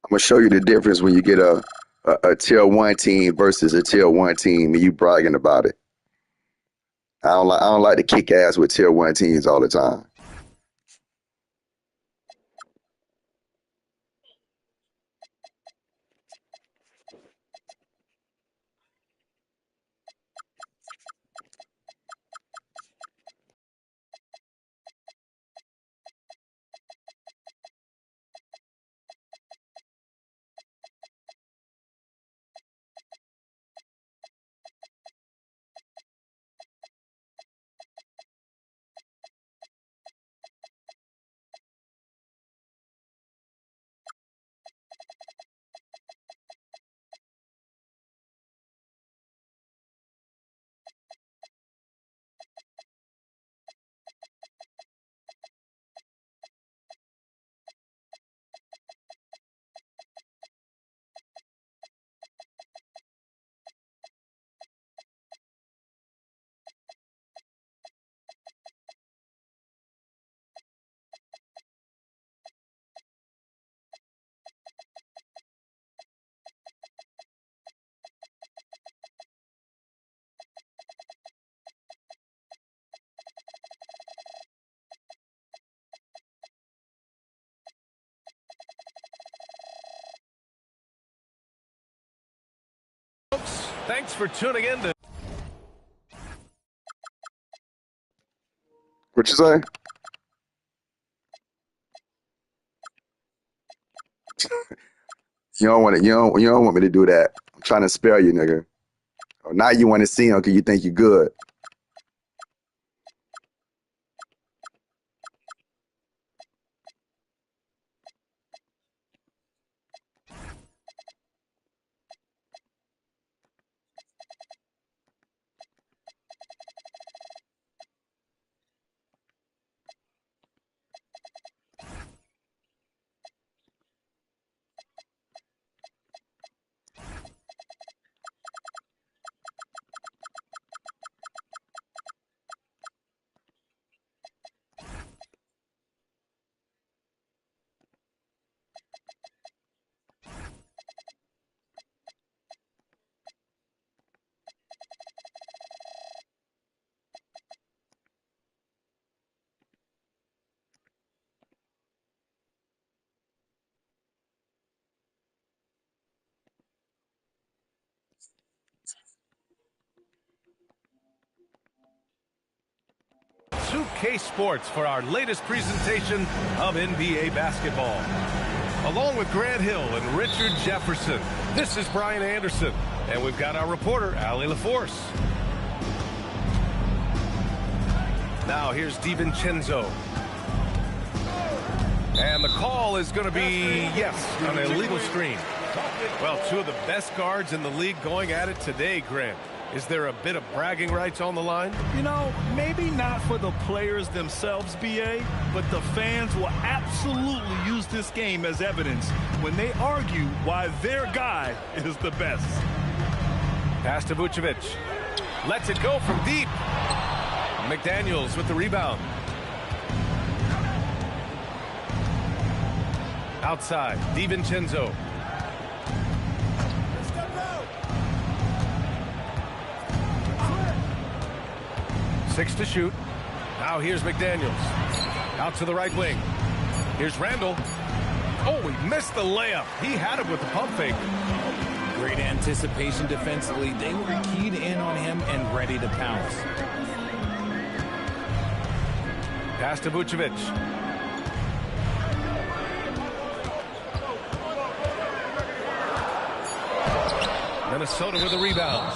I'm gonna show you the difference when you get a tier one team versus a tier one team, and you bragging about it. I don't like to kick ass with tier one teams all the time. Thanks for tuning in to What you say? You don't want me to do that. I'm trying to spare you, nigga. Oh, now you want to see him because you think you good. K Sports for our latest presentation of NBA basketball. Along with Grant Hill and Richard Jefferson, this is Brian Anderson, and we've got our reporter, Allie LaForce. Now here's DiVincenzo. And the call is going to be, yes, an illegal screen. Well, two of the best guards in the league going at it today, Grant. Is there a bit of bragging rights on the line? You know, maybe not for the players themselves, BA, but the fans will absolutely use this game as evidence when they argue why their guy is the best. Pass to Vucevic. Lets it go from deep. McDaniels with the rebound. Outside, DiVincenzo. 6 to shoot. Now here's McDaniels. Out to the right wing. Here's Randall. Oh, he missed the layup. He had it with the pump fake. Great anticipation defensively. They were keyed in on him and ready to pounce. Pass to Vucevic. Minnesota with a rebound.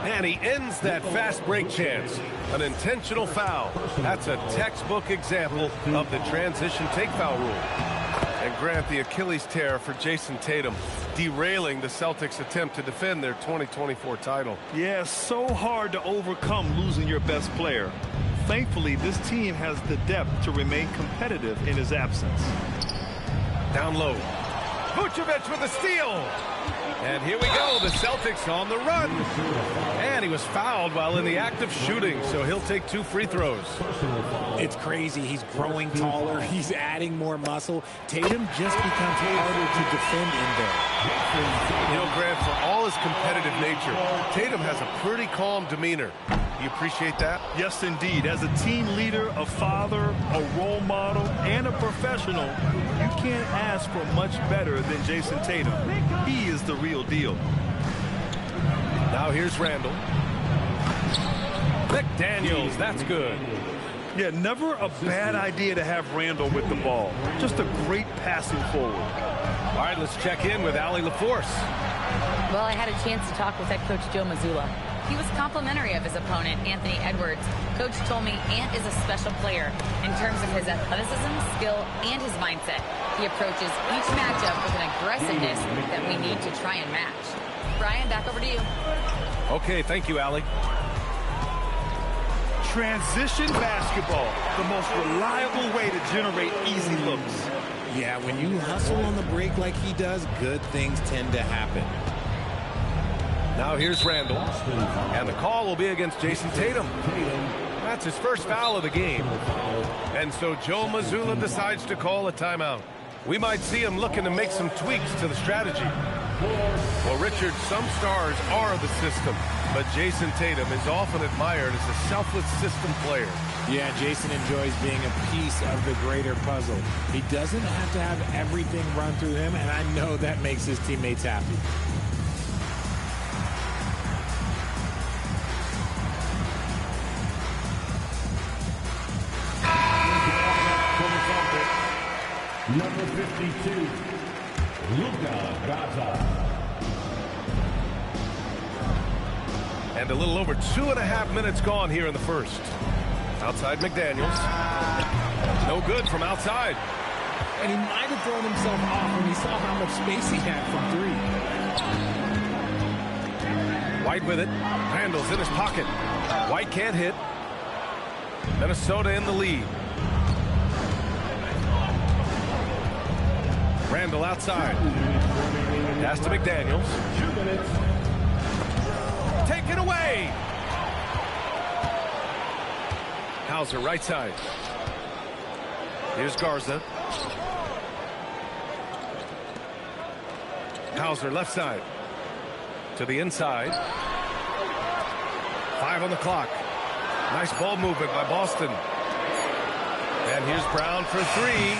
And he ends that fast break chance. An intentional foul. That's a textbook example of the transition take foul rule. And Grant, the Achilles tear for Jason Tatum, derailing the Celtics' attempt to defend their 2024 title. Yeah, so hard to overcome losing your best player. Thankfully, this team has the depth to remain competitive in his absence. Down low. Vucevic with a steal. And here we go, the Celtics on the run. And he was fouled while in the act of shooting, so he'll take 2 free throws. It's crazy. He's growing taller. He's adding more muscle. Tatum just becomes harder to defend in there. You know, Grant, for all his competitive nature, Tatum has a pretty calm demeanor. You appreciate that? Yes, indeed. As a team leader, a father, a role model, and a professional, you can't ask for much better than Jason Tatum. He is the real deal. Now here's Randall. McDaniels, that's good. Yeah, never a bad idea to have Randall with the ball. Just a great passing forward. All right, let's check in with Allie LaForce. Well, I had a chance to talk with head coach Joe Mazzulla. He was complimentary of his opponent, Anthony Edwards. Coach told me Ant is a special player in terms of his athleticism, skill, and his mindset. He approaches each matchup with an aggressiveness that we need to try and match. Brian, back over to you. Okay, thank you, Allie. Transition basketball, the most reliable way to generate easy looks. Yeah, when you hustle on the break like he does, good things tend to happen. Now here's Randall, and the call will be against Jason Tatum. That's his first foul of the game. And so Joe Mazzulla decides to call a timeout. We might see him looking to make some tweaks to the strategy. Well, Richard, some stars are the system, but Jason Tatum is often admired as a selfless system player. Yeah, Jason enjoys being a piece of the greater puzzle. He doesn't have to have everything run through him, and I know that makes his teammates happy. Number 52, Luka Garza. And a little over 2.5 minutes gone here in the first. Outside McDaniels. No good from outside. And he might have thrown himself off when he saw how much space he had from 3. White with it. Randall's in his pocket. White can't hit. Minnesota in the lead. Randall outside. Pass to McDaniels. 2 minutes. Take it away. Hauser right side. Here's Garza. Hauser left side. To the inside. 5 on the clock. Nice ball movement by Boston. And here's Brown for 3.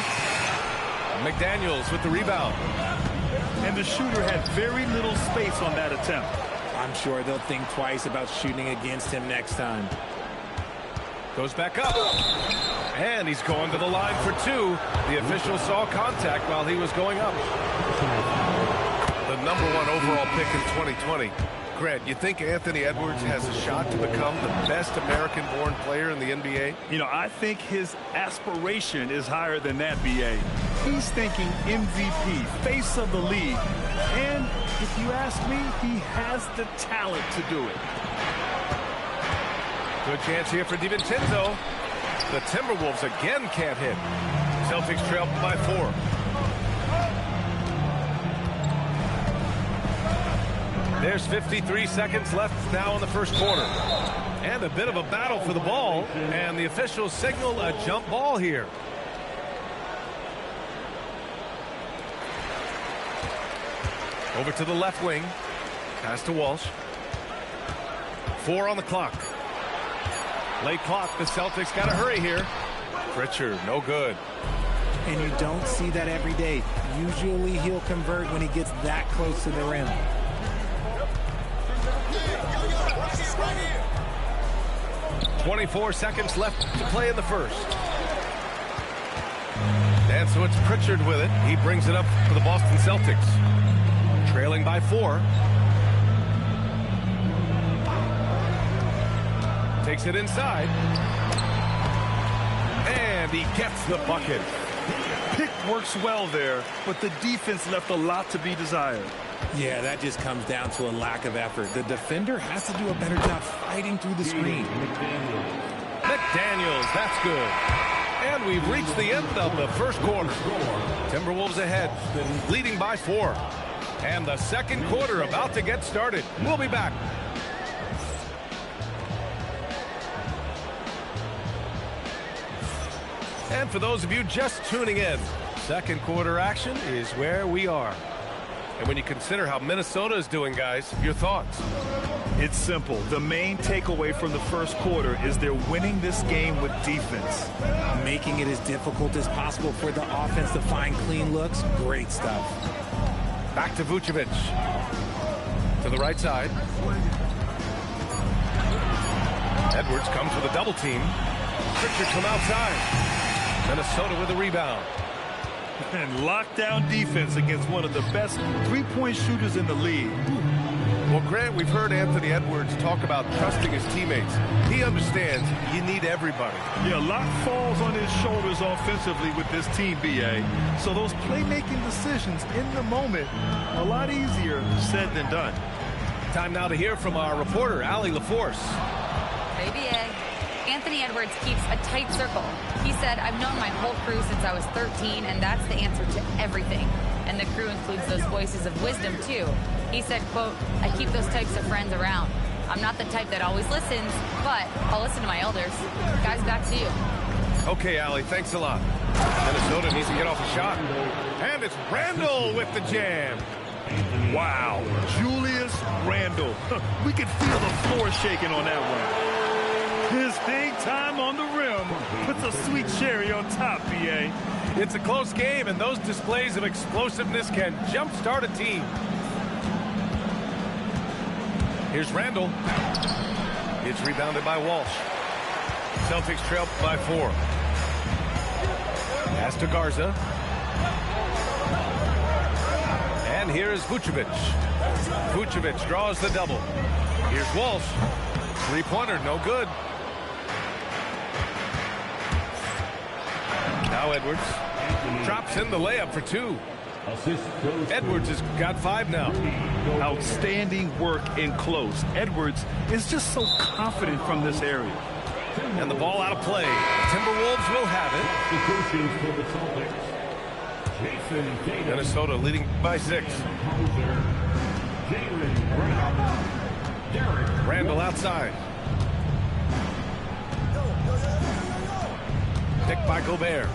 McDaniels with the rebound. And the shooter had very little space on that attempt. I'm sure they'll think twice about shooting against him next time. Goes back up. And he's going to the line for 2. The official saw contact while he was going up. The #1 overall pick in 2020. Grant, you think Anthony Edwards has a shot to become the best American-born player in the NBA? You know, I think his aspiration is higher than that, B.A. He's thinking MVP, face of the league. And if you ask me, he has the talent to do it. Good chance here for DiVincenzo. The Timberwolves again can't hit. Celtics trail by 4. There's 53 seconds left now in the first quarter. And a bit of a battle for the ball. And the officials signal a jump ball here. Over to the left wing. Pass to Walsh. 4 on the clock. Late clock. The Celtics got to hurry here. Pritchard, no good. And you don't see that every day. Usually he'll convert when he gets that close to the rim. 24 seconds left to play in the first. And so it's Pritchard with it. He brings it up for the Boston Celtics. Trailing by 4. Takes it inside. And he gets the bucket. Pick works well there, but the defense left a lot to be desired. Yeah, that just comes down to a lack of effort. The defender has to do a better job fighting through the screen. McDaniels, that's good. And we've reached the end of the first quarter. Timberwolves ahead, leading by 4. And the second quarter about to get started. We'll be back. And for those of you just tuning in, second quarter action is where we are. And when you consider how Minnesota is doing, guys, your thoughts? It's simple. The main takeaway from the first quarter is they're winning this game with defense. Making it as difficult as possible for the offense to find clean looks. Great stuff. Back to Vucevic. To the right side. Edwards comes with a double team. Pritchard from outside. Minnesota with a rebound. And lockdown defense against one of the best three-point shooters in the league. Well, Grant, we've heard Anthony Edwards talk about trusting his teammates. He understands you need everybody. Yeah, a lot falls on his shoulders offensively with this team, B.A. So those playmaking decisions in the moment, a lot easier said than done. Time now to hear from our reporter, Allie LaForce. Hey, B.A. Anthony Edwards keeps a tight circle. He said, I've known my whole crew since I was 13, and that's the answer to everything. And the crew includes those voices of wisdom, too. He said, quote, I keep those types of friends around. I'm not the type that always listens, but I'll listen to my elders. Guys, back to you. Okay, Allie, thanks a lot. Minnesota needs to get off a shot. And it's Randle with the jam. Wow, Julius Randle. We could feel the floor shaking on that one. His big time on the rim puts a sweet cherry on top, B.A. It's a close game, and those displays of explosiveness can jumpstart a team. Here's Randle. It's rebounded by Walsh. Celtics trail by 4. Pass to Garza. And here is Vucevic. Vucevic draws the double. Here's Walsh. Three-pointer, no good. Now Edwards drops in the layup for 2. Edwards has got 5 now. Outstanding work in close. Edwards is just so confident from this area. And the ball out of play. Timberwolves will have it. Minnesota leading by 6. Randle outside. Picked by Gobert.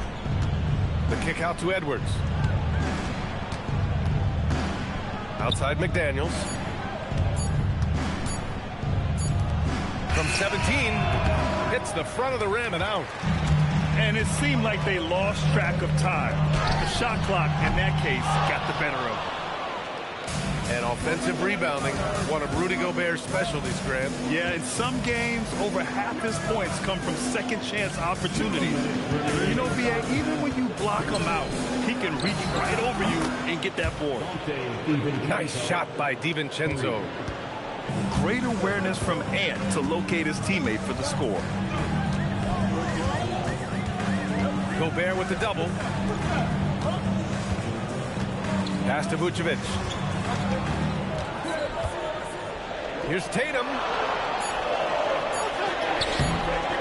The kick out to Edwards. Outside McDaniels. From 17, hits the front of the rim and out. And it seemed like they lost track of time. The shot clock, in that case, got the better of them. And offensive rebounding, one of Rudy Gobert's specialties, Grant. Yeah, in some games, over half his points come from second-chance opportunities. You know, B.A., even when you block him out, he can reach right over you and get that board. Nice shot by DiVincenzo. Great awareness from Ant to locate his teammate for the score. Gobert with the double. Pass to Vucevic. Here's Tatum.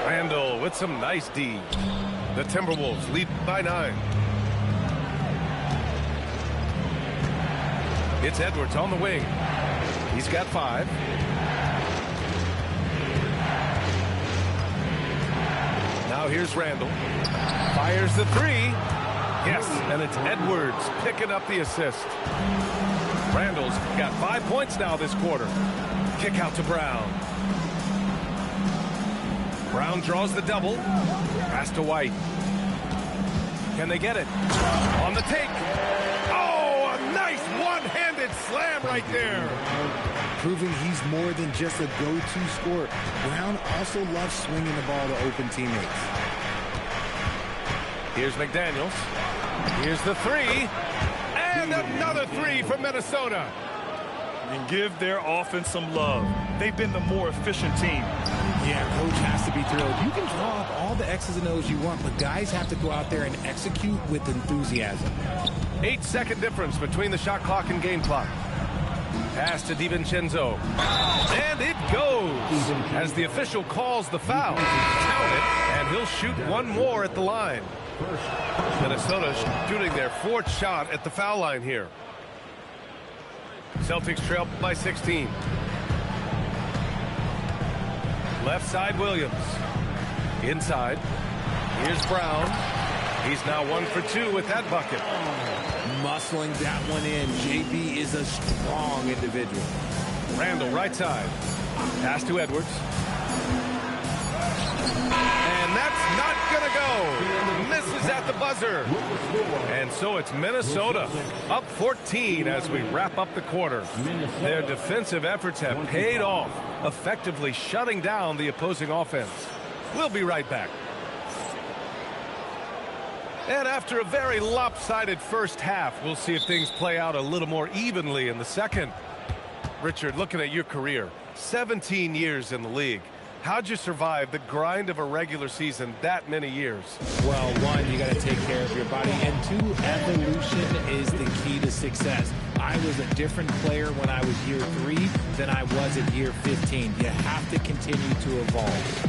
Randle with some nice D. The Timberwolves lead by 9. It's Edwards on the wing. He's got 5. Now here's Randle. Fires the 3. Yes, and it's Edwards picking up the assist. Randle's got 5 points now this quarter. Kick out to Brown. Brown draws the double. Pass to White. Can they get it? On the take. Oh, a nice one-handed slam right there. Proving he's more than just a go-to scorer. Brown also loves swinging the ball to open teammates. Here's McDaniels. Here's the 3. And another 3 from Minnesota. And give their offense some love. They've been the more efficient team. Yeah, coach has to be thrilled. You can draw up all the X's and O's you want, but guys have to go out there and execute with enthusiasm. 8-second difference between the shot clock and game clock. Pass to DiVincenzo. And it goes as the official calls the foul. Count it, and he'll shoot one more at the line. Minnesota shooting their 4th shot at the foul line here. Celtics trail by 16. Left side, Williams. Inside. Here's Brown. He's now 1 for 2 with that bucket. Muscling that one in. JB is a strong individual. Randall, right side. Pass to Edwards. And that's not going to go. Misses at the buzzer. And so it's Minnesota up 14 as we wrap up the quarter. Their defensive efforts have paid off, effectively shutting down the opposing offense. We'll be right back. And after a very lopsided first half, we'll see if things play out a little more evenly in the second. Richard, looking at your career, 17 years in the league. How'd you survive the grind of a regular season that many years? Well, one, you got to take care of your body, and two, evolution is the key to success. I was a different player when I was year 3 than I was at year 15. You have to continue to evolve.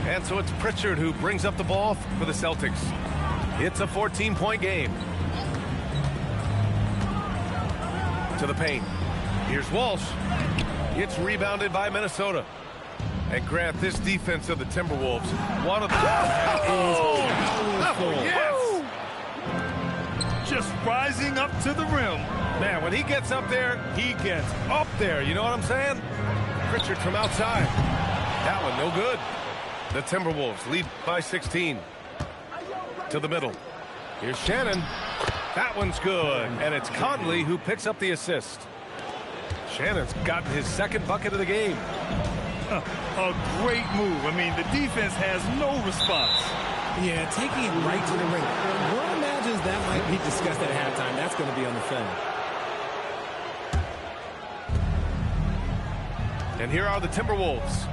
And so it's Pritchard who brings up the ball for the Celtics. It's a 14-point game. To the paint. Here's Walsh. It's rebounded by Minnesota. And Grant, this defense of the Timberwolves, one of the... Yes! Just rising up to the rim. Man, when he gets up there, he gets up there. You know what I'm saying? Pritchard from outside. That one, no good. The Timberwolves lead by 16. To the middle. Here's Shannon. That one's good. And it's Conley who picks up the assist. Shannon's gotten his 2nd bucket of the game. A great move. I mean, the defense has no response. Yeah, taking it right to the ring. One imagines that might be discussed at halftime. That's going to be on the film. And here are the Timberwolves.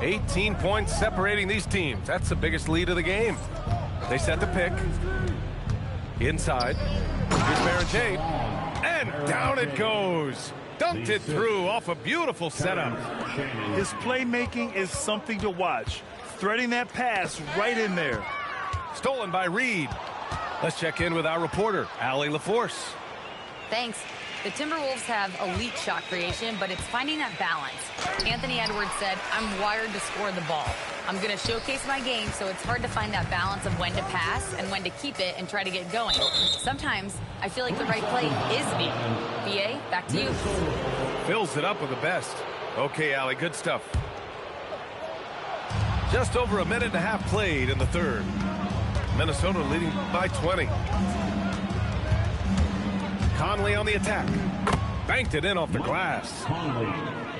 18 points separating these teams. That's the biggest lead of the game. They set the pick. Inside. Here's Barrett. And down it goes. Dunked it through off a beautiful setup. His playmaking is something to watch. Threading that pass right in there. Stolen by Reed. Let's check in with our reporter, Allie LaForce. Thanks. The Timberwolves have elite shot creation, but it's finding that balance. Anthony Edwards said, I'm wired to score the ball. I'm going to showcase my game, so it's hard to find that balance of when to pass and when to keep it and try to get going. Sometimes I feel like the right play is B. BA, back to you. Fills it up with the best. Okay, Allie, good stuff. Just over a minute and a half played in the third. Minnesota leading by 20. Conley on the attack. Banked it in off the glass.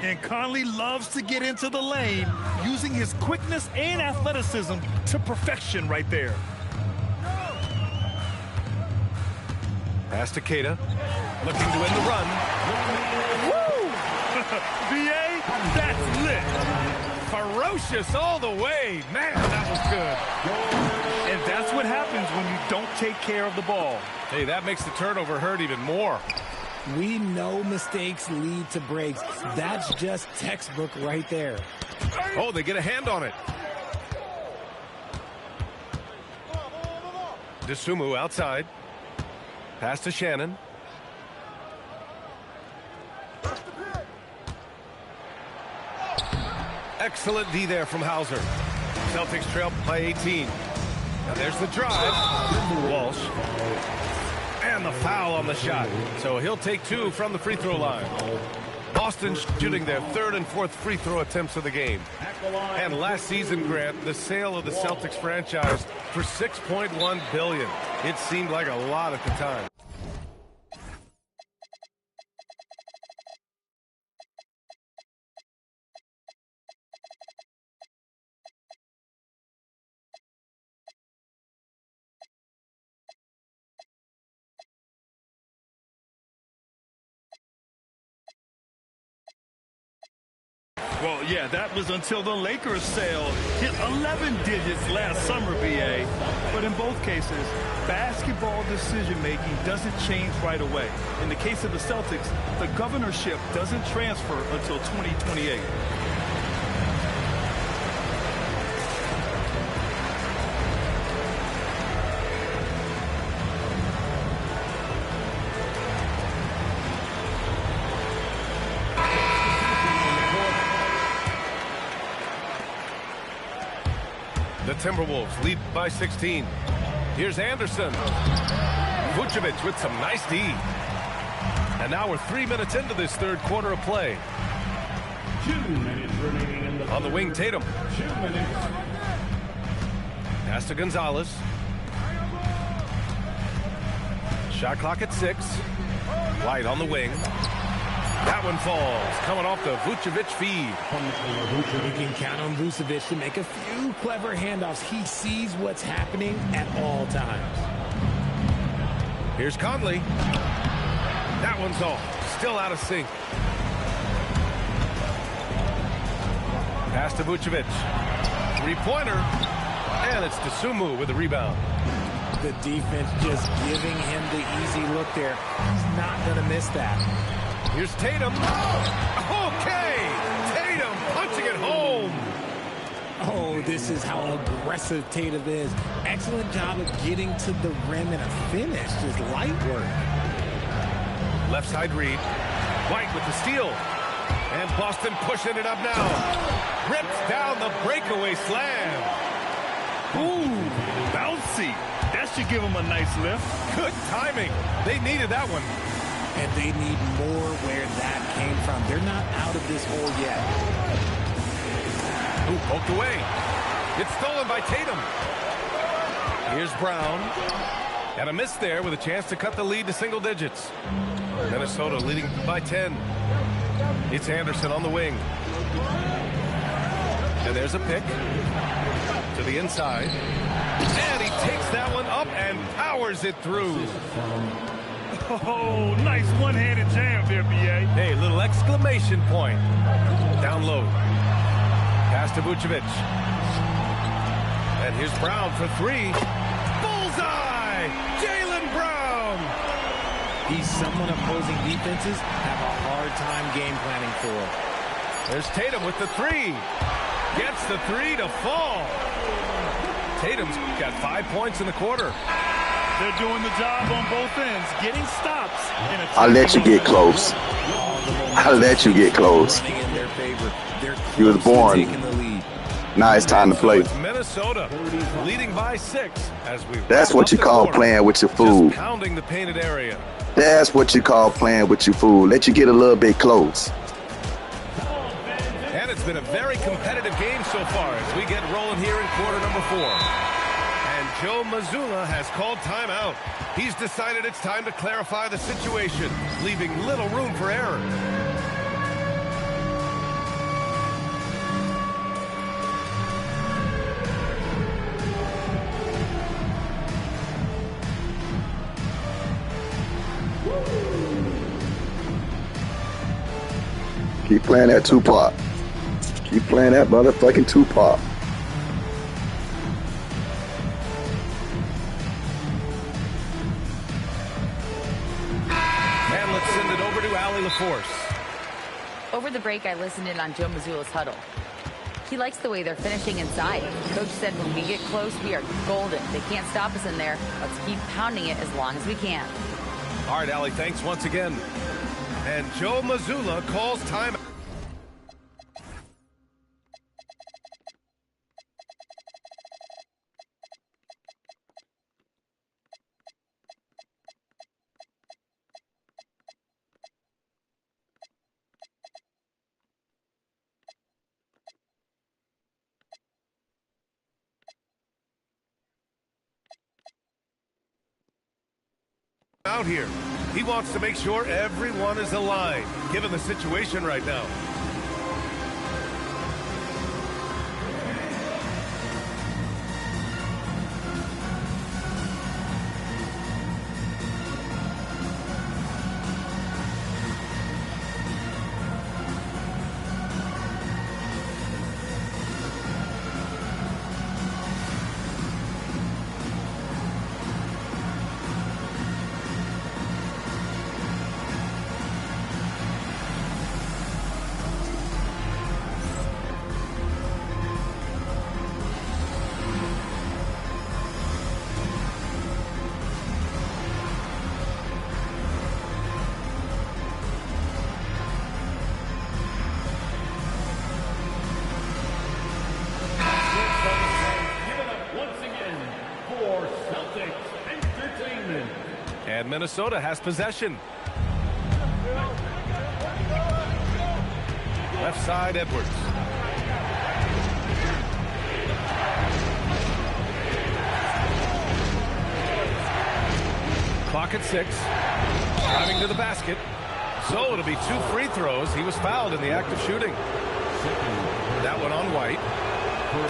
And Conley loves to get into the lane, using his quickness and athleticism to perfection right there. Pass to Queta. Looking to end the run. Woo! VA, that's lit. Ferocious all the way. Man, that was good. And that's what happens when you don't take care of the ball. Hey, that makes the turnover hurt even more. We know mistakes lead to breaks. That's just textbook right there. Oh, they get a hand on it. DeSumo outside. Pass to Shannon. Excellent D there from Hauser. Celtics trail by 18. And there's the drive. Walsh. And the foul on the shot. So he'll take 2 from the free throw line. Boston shooting their 3rd and 4th free throw attempts of the game. And last season, Grant, the sale of the Celtics franchise for $6.1 billion. It seemed like a lot at the time. Well, yeah, that was until the Lakers sale hit 11 digits last summer, BA. But in both cases, basketball decision-making doesn't change right away. In the case of the Celtics, the governorship doesn't transfer until 2028. The Timberwolves lead by 16. Here's Anderson. Vucevic with some nice D. And now we're 3 minutes into this third quarter of play. 2 minutes remaining in the On the wing, Tatum. 2 minutes. Pass to Gonzalez. Shot clock at 6. White on the wing. That one falls, coming off the Vucevic feed. You can count on Vucevic to make a few clever handoffs. He sees what's happening at all times. Here's Conley. That one's off. Still out of sync. Pass to Vucevic. Three-pointer. And it's Dosunmu with the rebound. The defense just giving him the easy look there. He's not going to miss that. Here's Tatum. Okay! Tatum punching it home. Oh, this is how aggressive Tatum is. Excellent job of getting to the rim and a finish. Just light work. Left side read. White with the steal. And Boston pushing it up now. Rips down the breakaway slam. Ooh, bouncy. That should give him a nice lift. Good timing. They needed that one. And they need more where that came from. They're not out of this hole yet. Ooh, poked away. It's stolen by Tatum. Here's Brown. And a miss there with a chance to cut the lead to single digits. Minnesota leading by 10. It's Anderson on the wing. And there's a pick to the inside. And he takes that one up and powers it through. Oh, nice one-handed jam there, B.A. Hey, little exclamation point. Down low. Pass to Vucevic. And here's Brown for 3. Bullseye! Jaylen Brown! He's someone opposing defenses have a hard time game planning for. There's Tatum with the 3. Gets the 3 to fall. Tatum's got 5 points in the quarter. They're doing the job on both ends, getting stops. I'll let you get close. I'll let you get close. You was born. Now it's time to play. It's Minnesota leading by 6 as we. That's what you call playing with your food. Just pounding the painted area. That's what you call playing with your food. Let you get a little bit close. And it's been a very competitive game so far as we get rolling here in quarter number 4. And Joe Mazzulla has called timeout. He's decided it's time to clarify the situation, leaving little room for error. Keep playing that Tupac. Keep playing that motherfucking Tupac. And let's send it over to Allie LaForce. Over the break, I listened in on Joe Mazzulla's huddle. He likes the way they're finishing inside. Coach said when we get close, we are golden. They can't stop us in there. Let's keep pounding it as long as we can. All right, Allie, thanks once again. And Joe Mazzulla calls timeout. Out here. He wants to make sure everyone is aligned, given the situation right now. And Minnesota has possession. Left side, Edwards. Clock at 6. Driving to the basket. So it'll be 2 free throws. He was fouled in the act of shooting. That one on White.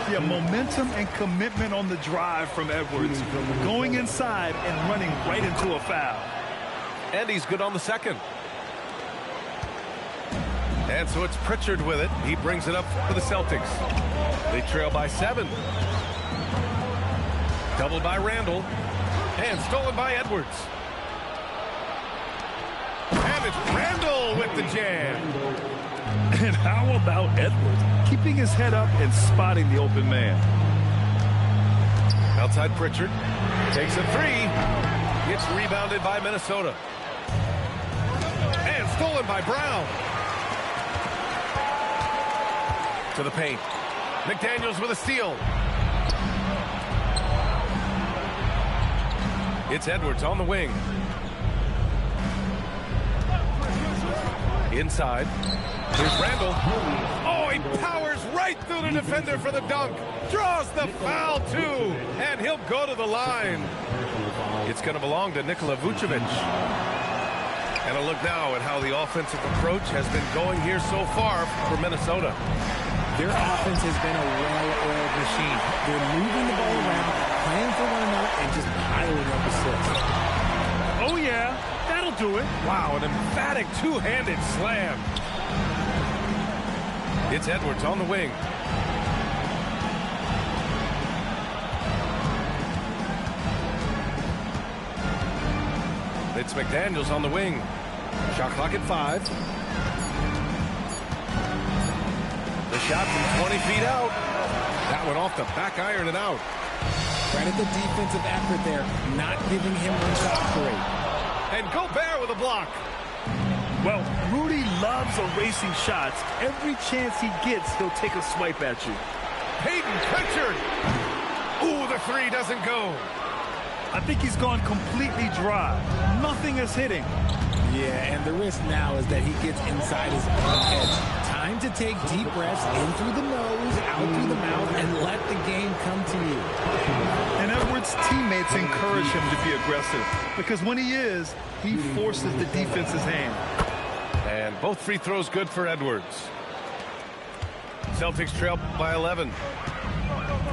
Yeah, momentum and commitment on the drive from Edwards. Going inside and running right into a foul. And he's good on the second. And so it's Pritchard with it. He brings it up for the Celtics. They trail by 7. Doubled by Randall. And stolen by Edwards. And it's Randall with the jam. And how about Edwards keeping his head up and spotting the open man? Outside Pritchard. Takes a 3. Gets rebounded by Minnesota. And stolen by Brown. To the paint. McDaniels with a steal. It's Edwards on the wing. Inside. Here's Randall. Oh, he powers right through the defender for the dunk. Draws the foul, too. And he'll go to the line. It's going to belong to Nikola Vucevic. And a look now at how the offensive approach has been going here so far for Minnesota. Their offense has been a well-oiled machine. They're moving the ball around, playing for one another, and just piling up assists. Oh, yeah. That'll do it. Wow, an emphatic two-handed slam. It's Edwards on the wing. It's McDaniels on the wing. Shot clock at 5. The shot from 20 feet out. That one off the back iron and out. Credit the defensive effort there, not giving him room to operate. And Gobert with a block. Well, Rudy loves erasing shots. Every chance he gets, he'll take a swipe at you. Peyton Pritchard. Ooh, the 3 doesn't go. I think he's gone completely dry. Nothing is hitting. Yeah, and the risk now is that he gets inside his own head. Time to take deep breaths in through the nose, out through the mouth, and let the game come to you. And Edwards' teammates encourage him to be aggressive because when he is, he forces the defense's hand. And both free throws good for Edwards. Celtics trail by 11.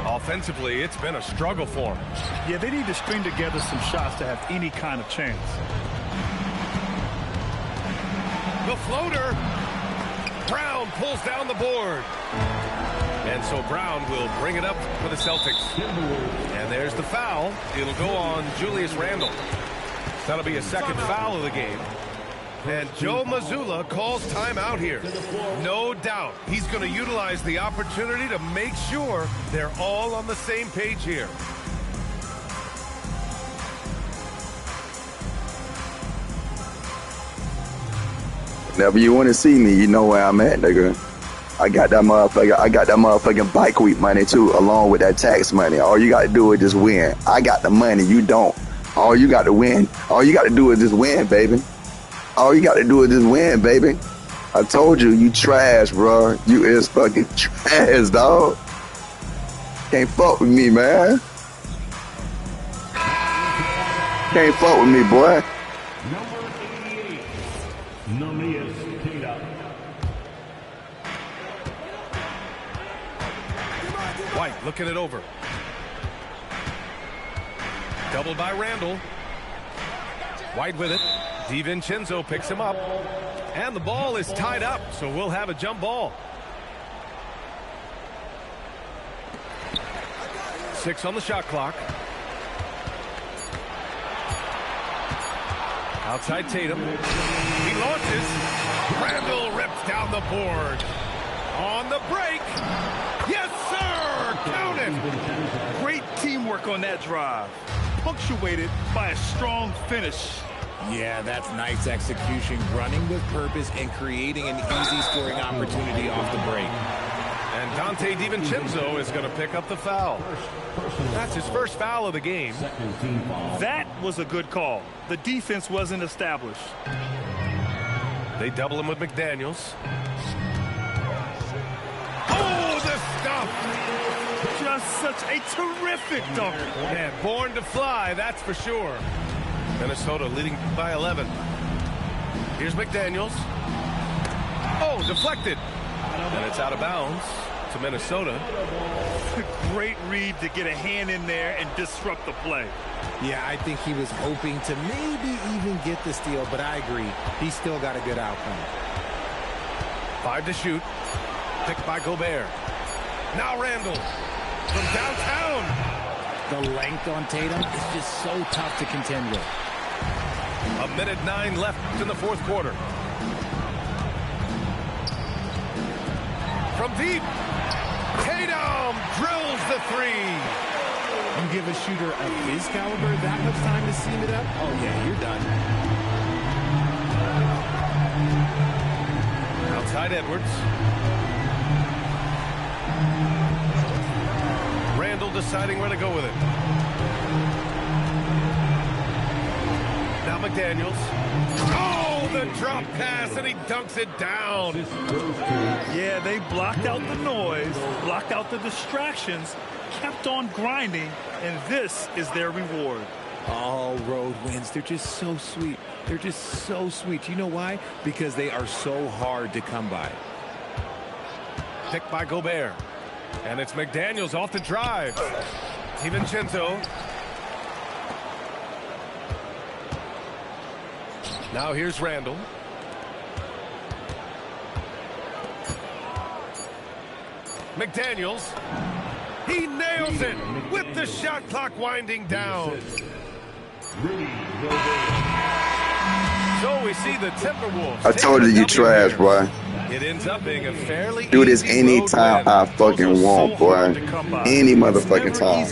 Offensively, it's been a struggle for them. Yeah, they need to string together some shots to have any kind of chance. The floater. Brown pulls down the board. And so Brown will bring it up for the Celtics. And there's the foul. It'll go on Julius Randle. That'll be a second foul of the game. And Joe Mazzulla calls timeout here. No doubt he's going to utilize the opportunity to make sure they're all on the same page here. Whenever you want to see me, you know where I'm at, nigga. I got that motherfucking bike week money too, along with that tax money. All you got to do is just win. I got the money, you don't. All you got to win. All you got to do is just win, baby. All you got to do is just win, baby. I told you, you trash, bro. You is fucking trash, dog. Can't fuck with me, man. Can't fuck with me, boy. Number 88, Neemias Queta. White looking it over. Doubled by Randall. White with it. DiVincenzo picks him up. And the ball is tied up, so we'll have a jump ball. 6 on the shot clock. Outside Tatum. He launches. Randall rips down the board. On the break. Yes, sir! Count it! Great teamwork on that drive. Punctuated by a strong finish. Yeah, that's nice execution, running with purpose and creating an easy scoring opportunity off the break. And Dante DiVincenzo is going to pick up the foul. That's his first foul of the game. That was a good call. The defense wasn't established. They double him with McDaniels. Oh, the stuff! Just such a terrific dunk. Man, born to fly, that's for sure. Minnesota leading by 11. Here's McDaniels. Oh, deflected. And it's out of bounds to Minnesota. Great read to get a hand in there and disrupt the play. Yeah, I think he was hoping to maybe even get the steal, but I agree. He still got a good outcome. 5 to shoot. Picked by Gobert. Now Randall from downtown. The length on Tatum is just so tough to contend with. 1:09 left in the fourth quarter. From deep, Tatum drills the three. You give a shooter of his caliber that much time to seam it up? Oh, yeah, you're done. Outside Edwards. Randall deciding where to go with it. Now McDaniels. Oh, the drop pass, and he dunks it down. Yeah, they blocked out the noise, blocked out the distractions, kept on grinding, and this is their reward. All road wins. They're just so sweet. They're just so sweet. You know why? Because they are so hard to come by. Picked by Gobert. And it's McDaniels off the drive. DiVincenzo. Now here's Randall. McDaniels. He nails it with the shot clock winding down. So we see the Timberwolves. I told you trash, boy. It ends up being a fairly Do this easy road anytime win. I fucking want, boy. Any motherfucking time.